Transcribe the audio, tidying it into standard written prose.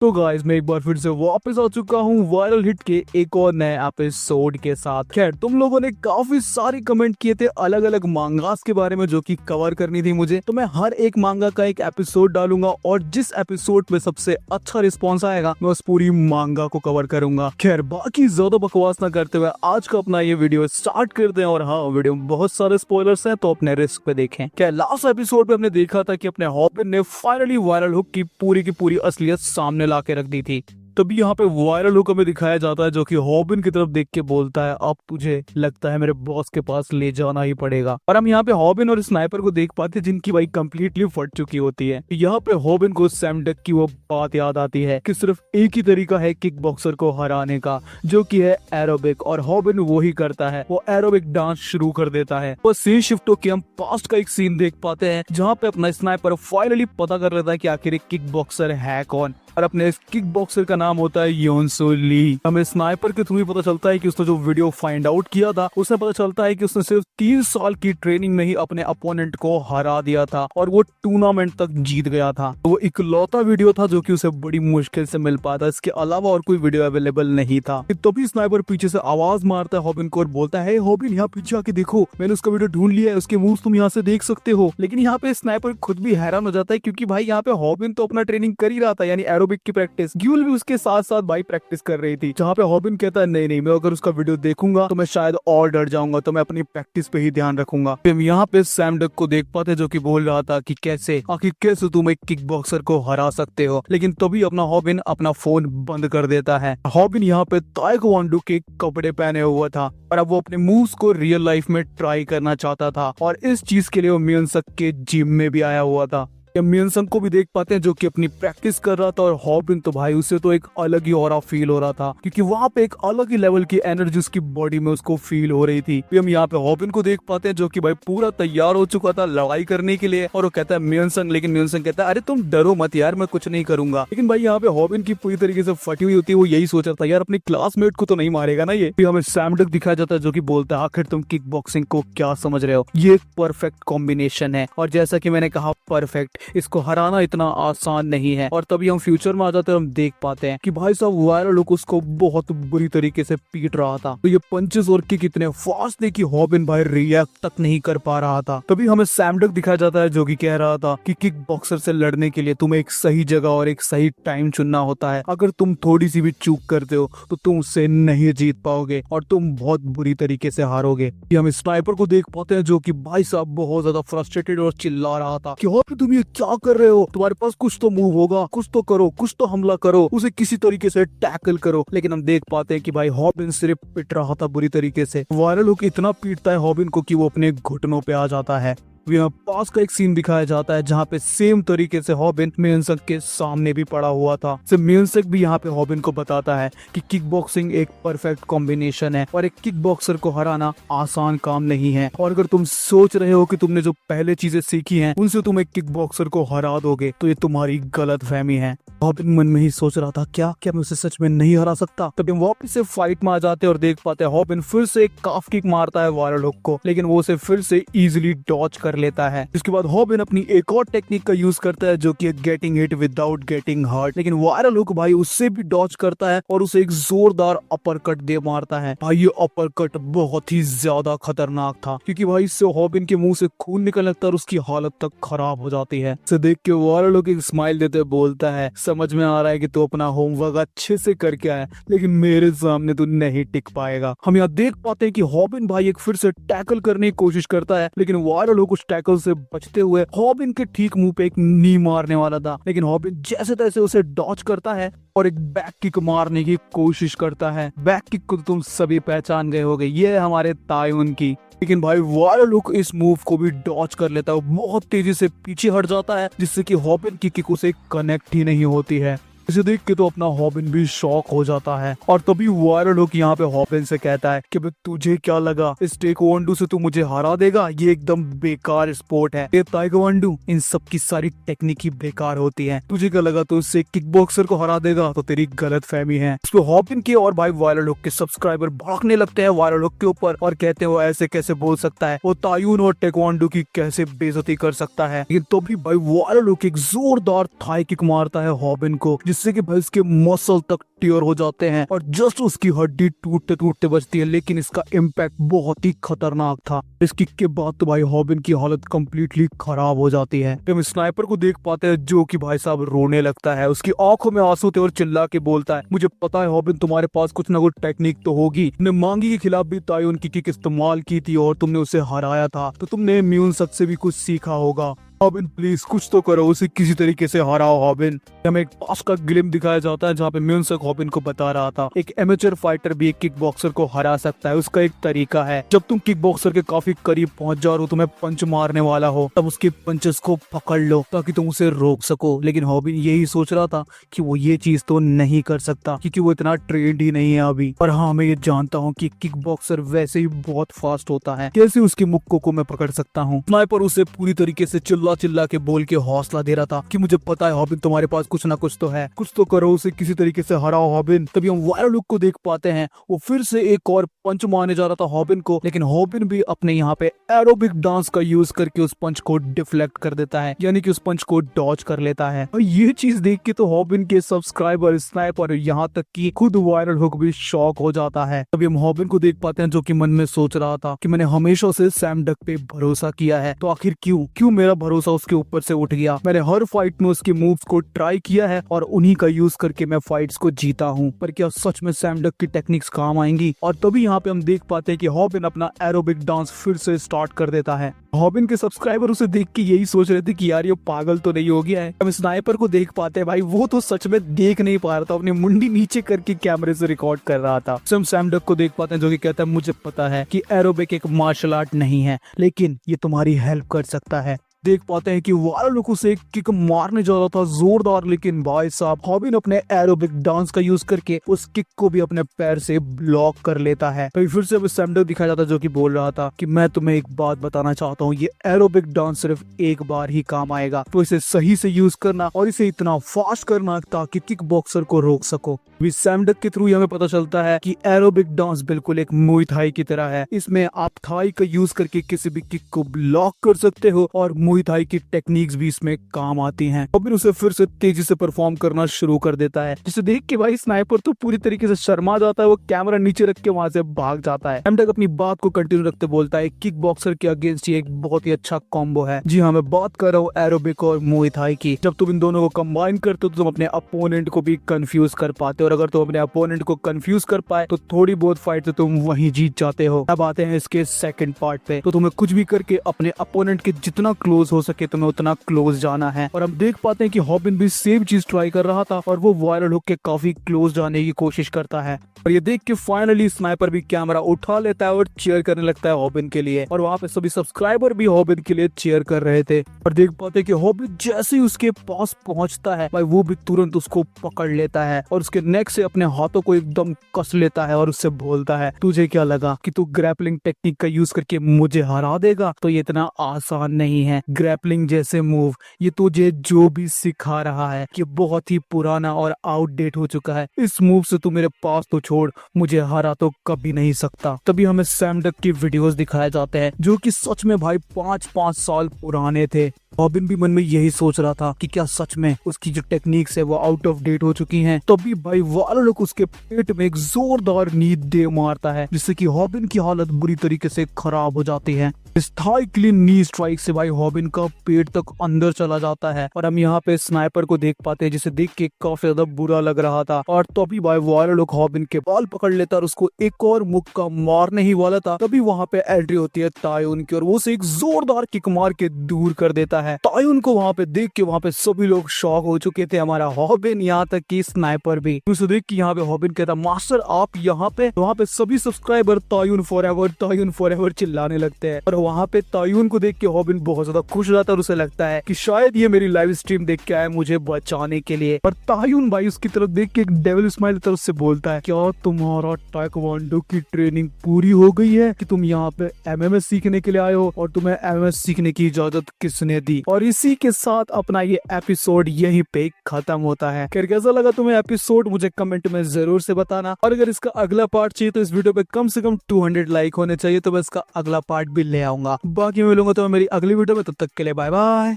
तो गाइस मैं एक बार फिर से वापस आ चुका हूँ वायरल हिट के एक और नए एपिसोड के साथ। खैर तुम लोगों ने काफी सारे कमेंट किए थे अलग अलग मांगास के बारे में जो कि कवर करनी थी मुझे, तो मैं हर एक मांगा का एक एपिसोड डालूंगा और जिस एपिसोड में सबसे अच्छा रिस्पॉन्स आएगा मैं उस पूरी मांगा को कवर करूंगा। खैर बाकी ज्यादा बकवास ना करते हुए आज का अपना ये वीडियो स्टार्ट करते हैं। और हाँ, वीडियो में बहुत सारे स्पॉयलर्स हैं तो अपने रिस्क पे देखें। क्या लास्ट एपिसोड में हमने देखा था कि अपने हॉबिन ने फाइनली वायरल हुक की पूरी असलियत सामने ला के रख दी थी। तभी यहाँ पे वायरल हुक हमें दिखाया जाता है जो कि हॉबिन की तरफ देख के बोलता है, अब तुझे लगता है मेरे बॉस के पास ले जाना ही पड़ेगा। और हम यहाँ पे हॉबिन और स्नाइपर को देख पाते हैं जिनकी बाइक कंप्लीटली फट चुकी होती है। यहाँ पे हॉबिन को सैम डक की वो बात याद आती है कि सिर्फ एक ही तरीका है किक बॉक्सर को हराने का, जो कि है एरोबिक, और हॉबिन वो ही करता है, वो एरोबिक डांस शुरू कर देता है। और सीन शिफ्ट होकर हम पास्ट का एक सीन देख पाते हैं जहाँ पे अपना स्नाइपर फाइनली पता कर लेता है कि आखिर एक किक बॉक्सर है कौन, और अपने इस किक बॉक्सर का नाम होता है योनसो ली। हमें स्नाइपर के थ्रू ही पता चलता है कि उसने जो वीडियो फाइंड आउट किया था उसने पता चलता है कि उसने सिर्फ 3 साल की ट्रेनिंग में ही अपने अपोनेंट को हरा दिया था और वो टूर्नामेंट तक जीत गया था। वो इकलौता वीडियो था जो कि उसे बड़ी मुश्किल से मिल पाता, इसके अलावा और कोई वीडियो अवेलेबल नहीं था। तभी स्नाइपर पीछे से आवाज मारता है हॉबिन को और बोलता है, हॉबिन यहाँ पीछे आके देखो, मैंने उसका वीडियो ढूंढ लिया है, उसके मूव्स तुम यहाँ से देख सकते हो। लेकिन यहाँ पे स्नाइपर खुद भी हैरान हो जाता है क्योंकि भाई यहाँ पे हॉबिन तो अपना ट्रेनिंग कर ही रहा था, यानी एरोबिक की प्रैक्टिस। ग्यूल भी उसके साथ साथ भाई प्रैक्टिस कर रही थी, जहाँ पे हॉबिन कहता है नहीं, मैं अगर उसका वीडियो देखूंगा तो मैं शायद और डर जाऊंगा, तो मैं अपनी प्रैक्टिस पे ही ध्यान रखूंगा। फिर यहाँ पे सैम डक को देख पाते जो कि बोल रहा था कि कैसे तुम एक किक बॉक्सर को हरा सकते हो। लेकिन तभी अपना हॉबिन अपना फोन बंद कर देता है। हॉबिन यहाँ पे ताइक्वांडो के कपड़े पहने हुआ था और अब वो अपने मूव्स को रियल लाइफ में ट्राई करना चाहता था, और इस चीज के लिए वो मियोनसक के जिम में भी आया हुआ था। मियोनसक को भी देख पाते हैं जो कि अपनी प्रैक्टिस कर रहा था, और हॉबिन तो भाई उसे तो एक अलग ही ऑरा फील हो रहा था क्योंकि वहाँ पे एक अलग ही लेवल की एनर्जी उसकी बॉडी में उसको फील हो रही थी। हम यहाँ पे हॉबिन को देख पाते हैं जो कि भाई पूरा तैयार हो चुका था लड़ाई करने के लिए, और वो कहता है मियोनसक, लेकिन मियोनसक कहता है अरे तुम डरो मत यार, मैं कुछ नहीं करूंगा। लेकिन भाई यहाँ पे हॉबिन की पूरी तरीके से फटी हुई होती है, वो यही सोच रहा था यार अपने क्लासमेट को तो नहीं मारेगा ना ये। फिर हमें सैम डक दिखाया जाता है जो कि बोलता है, आखिर तुम किक बॉक्सिंग को क्या समझ रहे हो, ये एक परफेक्ट कॉम्बिनेशन है, और जैसा कि मैंने कहा परफेक्ट, इसको हराना इतना आसान नहीं है। और तभी हम फ्यूचर में आ जाते हैं, हम देख पाते हैं कि भाई साहब वायरल हुक उसको बहुत बुरी तरीके से पीट रहा था। तो ये पंचेस और किक इतने फास्ट थे कि हॉबिन भाई रिएक्ट तक नहीं कर पा रहा था। तभी हमें सैम डक दिखाया जाता है जो कि कह रहा था कि किक बॉक्सर से लड़ने के लिए तुम्हें एक सही जगह और एक सही टाइम चुनना होता है। अगर तुम थोड़ी सी भी चूक करते हो तो तुम उससे नहीं जीत पाओगे और तुम बहुत बुरी तरीके से हारोगे। हम स्नाइपर को देख पाते हैं जो कि भाई साहब बहुत ज्यादा फ्रस्ट्रेटेड और चिल्ला रहा था कि और तुम ये क्या कर रहे हो, तुम्हारे पास कुछ तो मूव होगा, कुछ तो करो, कुछ तो हमला करो, उसे किसी तरीके से टैकल करो। लेकिन हम देख पाते हैं कि भाई हॉबिन सिर्फ पिट रहा था बुरी तरीके से। वायरल हुक इतना पीटता है हॉबिन को कि वो अपने घुटनों पे आ जाता है। यहाँ पास का एक सीन दिखाया जाता है जहाँ पे सेम तरीके से हॉबिन मियोनसक के सामने भी पड़ा हुआ था। मियोनसक भी यहाँ पे हॉबिन को बताता है कि किक बॉक्सिंग एक परफेक्ट कॉम्बिनेशन है और एक किक बॉक्सर को हराना आसान काम नहीं है, और अगर तुम सोच रहे हो कि तुमने जो पहले चीजें सीखी हैं उनसे तुम एक किक बॉक्सर को हरा दोगे तो ये तुम्हारी गलत फहमी है। हॉबिन मन में ही सोच रहा था क्या मैं उसे सच में नहीं हरा सकता। तभी हम वापस से फाइट में आ जाते हैं और देख पाते हैं हॉबिन फिर से एक काफ किक मारता है वायरल हुक को, लेकिन वो उसे फिर से इजीली डॉज कर लेता है। इसके बाद हॉबिन अपनी एक और टेक्निक का यूज करता है जो कि getting hit without getting hurt, लेकिन वायरल हुक भाई उससे भी डॉज करता है और उसे एक जोरदार अपर कट दे मारता है। भाई ये अपर कट बहुत ही ज्यादा खतरनाक था क्योंकि भाई इससे हॉबिन के मुंह से खून निकलने लगता है और उसकी हालत तक खराब हो जाती है। इसे देख के वायरल हुक एक स्माइल देते बोलता है, समझ में आ रहा है कि तू अपना होमवर्क अच्छे से करके आया, लेकिन मेरे सामने तू नहीं टिक पाएगा। हम यहाँ देख पाते हैं कि हॉबिन भाई एक फिर से टैकल करने की कोशिश करता है, लेकिन वायरल हुक उस टैकल से बचते हुए हॉबिन के ठीक मुंह पे एक नी मारने वाला था, लेकिन हॉबिन जैसे तैसे उसे डॉज करता है और एक बैक किक मारने की कोशिश करता है। बैक किक को तुम सभी पहचान गए होगे, ये है हमारे तायुन की। लेकिन भाई वायरल हुक इस मूव को भी डॉज कर लेता है, बहुत तेजी से पीछे हट जाता है जिससे कि हॉबिन की किक उसे कनेक्ट ही नहीं होती है। इसे देख के तो अपना हॉबिन भी शॉक हो जाता है, और तभी वायरल हुक यहाँ पे हॉबिन से कहता है कि तुझे क्या लगा इस ताइक्वांडो से तू मुझे हरा देगा, ये एकदम बेकार स्पोर्ट है, ये ताइक्वांडो इन सब की सारी टेक्निक ही बेकार होती है, तुझे क्या लगा तू इससे किक बॉक्सर को हरा देगा, तो तेरी गलत फहमी है। उसको हॉबिन के और भाई वायरल हुक के सब्सक्राइबर भागने लगते हैं वायरल हुक के ऊपर और कहते हैं वो ऐसे कैसे बोल सकता है, वो तायुन और ताइक्वांडो की कैसे बेइज्जती कर सकता है। लेकिन तो भी भाई वायरल हुक एक जोरदार थाई किक मारता है हॉबिन को, जिससे जिससे कि भाई उसके मसल तक टियर हो जाते हैं और जस्ट उसकी हड्डी टूटते टूटते बचती है। लेकिन इसका इम्पैक्ट बहुत ही खतरनाक था। इस किक के बाद तो भाई हॉबिन की हालत कंप्लीटली खराब हो जाती है। हम स्नाइपर को देख पाते हैं जो कि भाई साहब रोने लगता है, उसकी आंखों में आंसू थे और चिल्ला के बोलता है, मुझे पता है हॉबिन तुम्हारे पास कुछ ना कुछ टेक्निक तो होगी। तुमने मांगी के खिलाफ भी तायुन की किक इस्तेमाल की थी और तुमने उसे हराया था, तो तुमने इम्यून शक से भी कुछ सीखा होगा। हॉबिन प्लीज कुछ तो करो, उसे किसी तरीके से हराओ हॉबिन। हमें एक पास का ग्लिम दिखाया जाता है जहाँ पे म्यूनसक हॉबिन को बता रहा था एक एमेचर फाइटर भी एक किक बॉक्सर को हरा सकता है। उसका एक तरीका है, जब तुम किक बॉक्सर के काफी करीब पहुंच जाओ और तुम्हें पंच मारने वाला हो तब उसके पंचेस को पकड़ लो ताकि तुम उसे रोक सको। लेकिन हॉबिन यही सोच रहा था कि वो ये चीज तो नहीं कर सकता क्योंकि वो इतना ट्रेंड ही नहीं है अभी। और हाँ, मैं ये जानता हूँ कि किक बॉक्सर वैसे ही बहुत फास्ट होता है, कैसे उसकी मुक्कों को मैं पकड़ सकता हूँ। स्नाइपर उसे पूरी तरीके से चिल्ला चिल्ला के बोल के हौसला दे रहा था कि मुझे पता है हॉबिन तुम्हारे पास कुछ ना कुछ तो है, कुछ तो करो, उसे किसी तरीके से हराओ हॉबिन। तभी हम वायरल लुक को देख पाते हैं, वो फिर से एक और पंच मारने जा रहा था हॉबिन को, लेकिन हॉबिन भी अपने यहाँ पे एरोबिक डांस का यूज करके उस पंच को डिफ्लेक्ट कर देता है, यानी कि उस पंच को डॉज कर लेता है। और ये चीज देख के तो हॉबिन के सब्सक्राइबर, स्नाइपर, यहाँ तक कि खुद वायरल हुक भी शॉक हो जाता है। तभी हम हॉबिन को देख पाते हैं जो कि मन में सोच रहा था कि मैंने हमेशा से सैम डक पे भरोसा किया है, तो आखिर क्यों मेरा भरोसा उसके ऊपर से उठ गया। मैंने हर फाइट में उसकी मूव्स को ट्राई किया है और उन्हीं का यूज करके मैं फाइट्स को जीता हूँ, पर क्या सच में सैम डक की टेक्निक्स काम आएंगी। और तभी यहाँ पे हम देख पाते हैं कि हॉबिन अपना एरोबिक डांस फिर से स्टार्ट कर देता है। हॉबिन के सब्सक्राइबर उसे देख के यही सोच रहे थे कि यार ये पागल तो नहीं हो गया है। हम स्नाइपर को देख पाते हैं, भाई वो तो सच में देख नहीं पा रहा था, अपनी मुंडी नीचे करके कैमरे से रिकॉर्ड कर रहा था। हम सैम डक को देख पाते हैं जो कि कहता है, मुझे पता है कि एरोबिक एक मार्शल आर्ट नहीं है, लेकिन ये तुम्हारी हेल्प कर सकता है। देख पाते हैं कि वायरल लुक उसे एक किक मारने जा रहा था जोरदार, लेकिन भाई साहब हॉबिन अपने एरोबिक डांस का यूज करके उस किक को भी अपने पैर से ब्लॉक कर लेता है। तो फिर से अब सैम डक दिखाया जाता है जो कि बोल रहा था कि मैं तुम्हें एक बात बताना चाहता हूँ, ये एरोबिक डांस सिर्फ एक बार ही काम आएगा, तो इसे सही से यूज करना और इसे इतना फास्ट करना ताकि किक बॉक्सर को रोक सको। सैम डक के थ्रू हमें पता चलता है कि एरोबिक डांस बिल्कुल एक मुई थाई की तरह है। इसमें आप थाई का यूज करके किसी भी किक को ब्लॉक कर सकते हो और मुई थाई की टेक्निक्स भी इसमें काम आती हैं। हॉबिन उसे फिर से तेजी से परफॉर्म करना शुरू कर देता है, जिसे देख के भाई स्नाइपर तो पूरी तरीके से शर्मा जाता है, वो कैमरा नीचे रख के वहां से भाग जाता है। सैम डक अपनी बात को कंटिन्यू रखते बोलता है, किक बॉक्सर के अगेंस्ट ये एक बहुत ही अच्छा कॉम्बो है। जी हाँ, मैं बात कर रहा हूँ एरोबिक और मुई थाई की। जब तुम इन दोनों को कंबाइन करते हो तो तुम अपने अपोनेंट को भी कंफ्यूज कर पाते हो, और अगर तुम अपने अपोनेंट को कंफ्यूज कर पाए तो थोड़ी बहुत फाइट तो तुम वहीं जीत जाते हो। अब आते हैं इसके सेकंड पार्ट पे, तो तुम्हें कुछ भी करके अपने अपोनेंट के जितना क्लोज हो सके तुम्हें उतना क्लोज जाना है। और हम देख पाते हैं कि हॉबिन भी सेम चीज ट्राई कर रहा था और वो वायरल हुक के काफी क्लोज जाने की कोशिश करता है। और ये देख के फाइनली स्नाइपर भी कैमरा उठा लेता है और चीयर करने लगता है हॉबिन के लिए, और वहाँ पे सभी सब्सक्राइबर भी हॉबिन के लिए चीयर कर रहे थे। और देख पाते हैं कि हॉबिन जैसे ही उसके पास पहुंचता है भाई वो भी तुरंत उसको पकड़ लेता है और उसके नेक से अपने हाथों को एकदम कस लेता है और उससे बोलता है, तुझे क्या लगा कि तू ग्रैपलिंग टेक्निक का यूज करके मुझे हरा देगा? तो ये इतना आसान नहीं है। ग्रैपलिंग जैसे मूव ये तुझे जो भी सिखा रहा है कि बहुत ही पुराना और आउटडेट हो चुका है। इस मूव से तू मेरे पास तो छोड़, मुझे हरा तो कभी नहीं सकता। तभी हमें सैम डक की वीडियोस दिखाए जाते हैं जो कि सच में भाई 5-5 साल पुराने थे। हॉबिन भी मन में यही सोच रहा था कि क्या सच में उसकी जो टेक्निक्स है वो आउट ऑफ डेट हो चुकी हैं। तभी भाई वायरल हुक उसके पेट में एक जोरदार नी दे मारता है जिससे कि हॉबिन की हालत बुरी तरीके से खराब हो जाती है। इस थाई क्लीन नी स्ट्राइक से भाई हॉबिन का पेट तक अंदर चला जाता है और हम यहाँ पे स्नाइपर को देख पाते हैं जिसे देख के काफी ज्यादा बुरा लग रहा था। और तभी भाई वायरल हुक हॉबिन के बाल पकड़ लेता और उसको एक और मुक्का मारने ही वाला था। तभी वहाँ पे एंट्री होती है तायुन की और वो उसे एक जोरदार किक मार के दूर कर देता है। तायुन को वहाँ पे देख के वहाँ पे सभी लोग शॉक हो चुके थे, हमारा हॉबिन यहाँ तक कि स्नाइपर भी। उसे देख के यहाँ पे हॉबिन कहता, मास्टर आप यहाँ पे? वहाँ पे सभी सब्सक्राइबर तायुन फॉरएवर चिल्लाने लगते हैं। और वहाँ पे तायुन को देख के हॉबिन बहुत ज्यादा खुश हो जाता है और उसे लगता है कि शायद ये मेरी लाइव स्ट्रीम देख के आया मुझे बचाने के लिए। और तायुन भाई उसकी तरफ देख के एक डेविल स्माइल तरफ से बोलता है, क्या तुम्हारा ताइक्वांडो की ट्रेनिंग पूरी हो गई है कि तुम यहाँ पे एमएमएस सीखने के लिए आए हो? और तुम्हें एमएमएस सीखने की इजाजत किसने दी? और इसी के साथ अपना ये एपिसोड यहीं पे खत्म होता है। फिर कैसा लगा तुम्हें एपिसोड मुझे कमेंट में जरूर से बताना। और अगर इसका अगला पार्ट चाहिए तो इस वीडियो पे कम से कम 200 लाइक होने चाहिए, तो मैं इसका अगला पार्ट भी ले आऊंगा। बाकी मैं मिलूंगा तो मेरी अगली वीडियो में, तब तक के लिए बाय बाय।